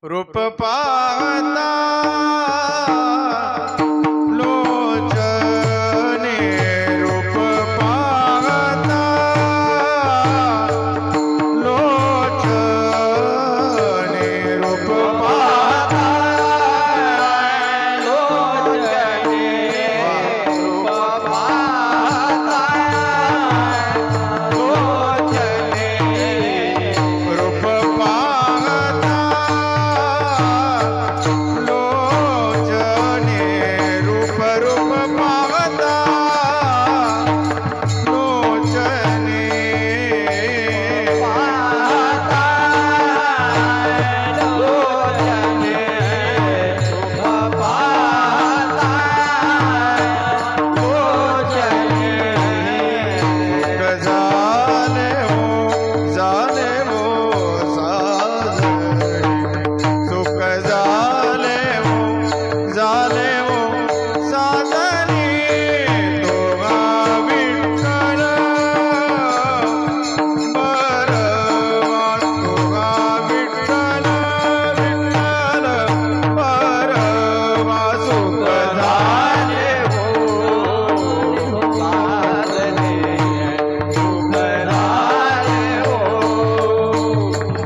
रूप पाहता लोचने, रूप पाहता लोचने, रूप पाहता लोचने, रूप पाहता लोचने, रूप पाहता लोचने, रूप रूप पाहता लोचने, पाहता लोचने, रूप पाहता लोचने, सुख झाले हो झाले हो साजनी, दोघा विठ्ठल बरवा, दोघा विठ्ठल विठ्ठल बरवा, सुख झाले हो साजनी, सुख झाले हो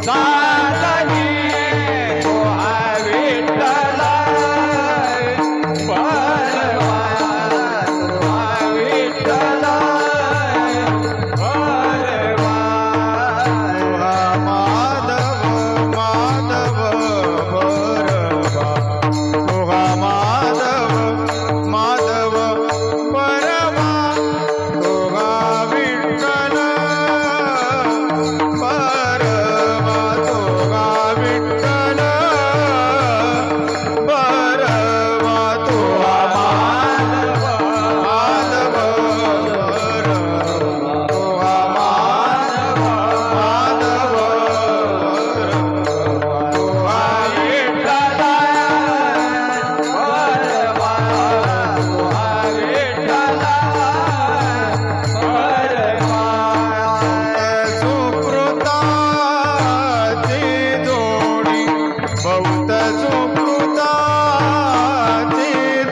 साजनी, दोघा विठ्ठल बरवा, दोघा विठ्ठल बरवा, दोघा माधव माधव बरवा, दोघा माधव माधव बरवा, दोघा विठ्ठल बरवा, दोघा विठ्ठल बरवा, दोघा माधव माधव बरवा, दोघा माधव माधव बरवा, दोघा विठ्ठल बरवा, दोघा विठ्ठल बरवा, सुकृताची जोडी बहुत सुकृताची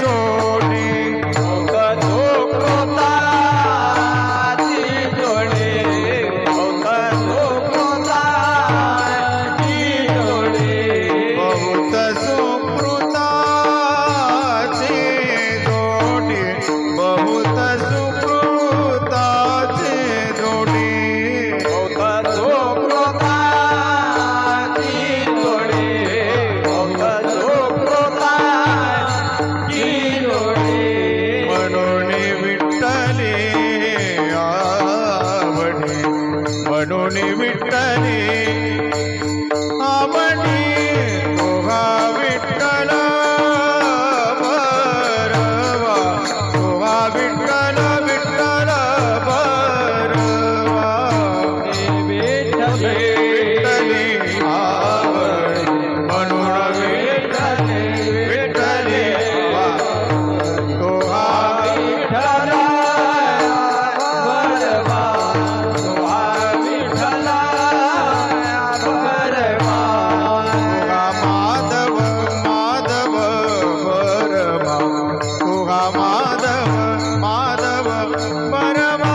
जोडी, बहुत सुकृताची जोडी, बहुत सुकृताची जोडी, बहुत सुकृताची जोडी, बहुत सुकृताची जोडी, बहुत सुकृताची जोडी, बहुत सुकृताची जोडी, म्हणून विठ्ठली आवडी, म्हणून विठ्ठली आवडी, दोघा विठ्ठल बरवा, दोघा विठ्ठल विठ्ठल बरवा, विठ्ठली आवडी, म्हणून विठ्ठली विठ्ठली दोघा विठ्ठल बरवा, दोघा विठ्ठल बरवा, दोघा माधव माधव बरवा, दोघा माधव माधव बरवा,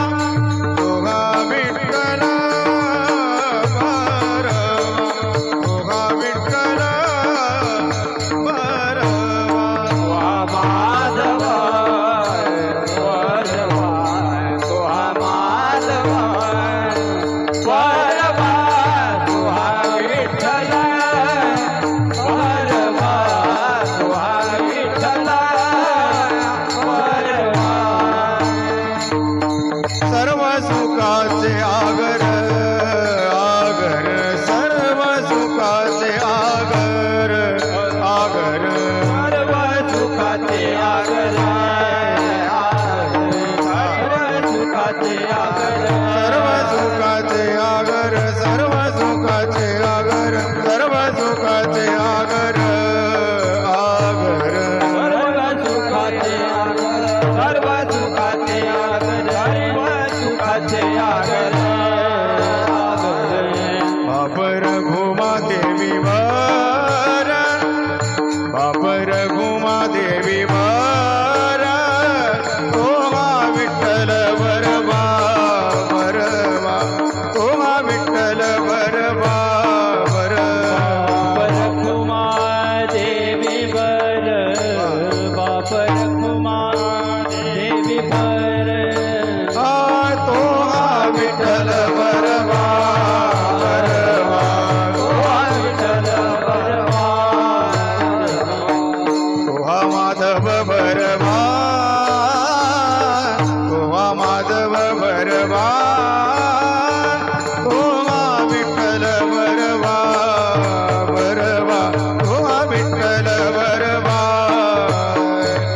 दोघा विठ्ठल बरवा, दोघा विठ्ठल बरवा, दोघा माधव बरवा, दोघा माधव बरवा, दोघा विठ्ठल बरवा, दोघा विठ्ठल बरवा, सर्व सुखाचे आगर आगर, सर्व सुखाचे आगर आगर, सर्व सुखाचे आगर सर्व सुखाचे आगर, सर्व सुखाचे आगर, सर्व सुखाचे आगर, सर्व सुखाचे आगर आगर, सर्व सुखाचे आगर, सर्व सुखाचे आगर, सर्व सुखाचे आगर आगर, वापर भूमा देवी वर बरवा रखुमा देवी बर बाप रखुमा देवी बर तो विठ्ठल बरवा विठ्ठल बरवा तोहा माधव बरवा तोहा माधव बरवा तोहा विठ्ठल बरवा बरवा तोहा विठ्ठल बरवा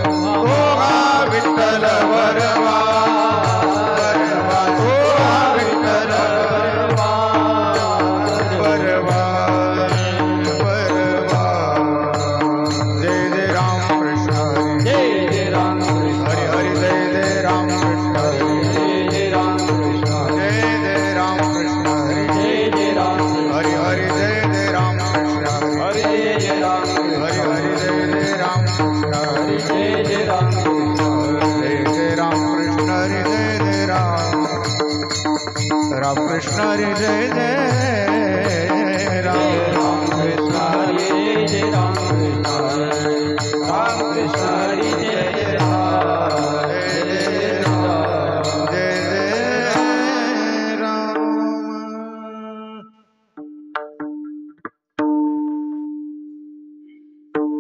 तोहा विठ्ठल बरवा बरवा तोहा विठ्ठल बरवा बरवा जय जय राम कृष्ण हरी जय जय राम कृष्ण हरि हरि जय जय राम कृष्ण हरि जय जय राम कृष्ण जय जय राम कृष्ण हरि जय जय राम हरि हरि जय जय राम कृष्ण हरि हरि जय जय राम हरि हरि जय जय राम कृष्ण हरि जय जय राम जय जय राम कृष्ण हरि जय जय राम कृष्ण हरि जय जय राम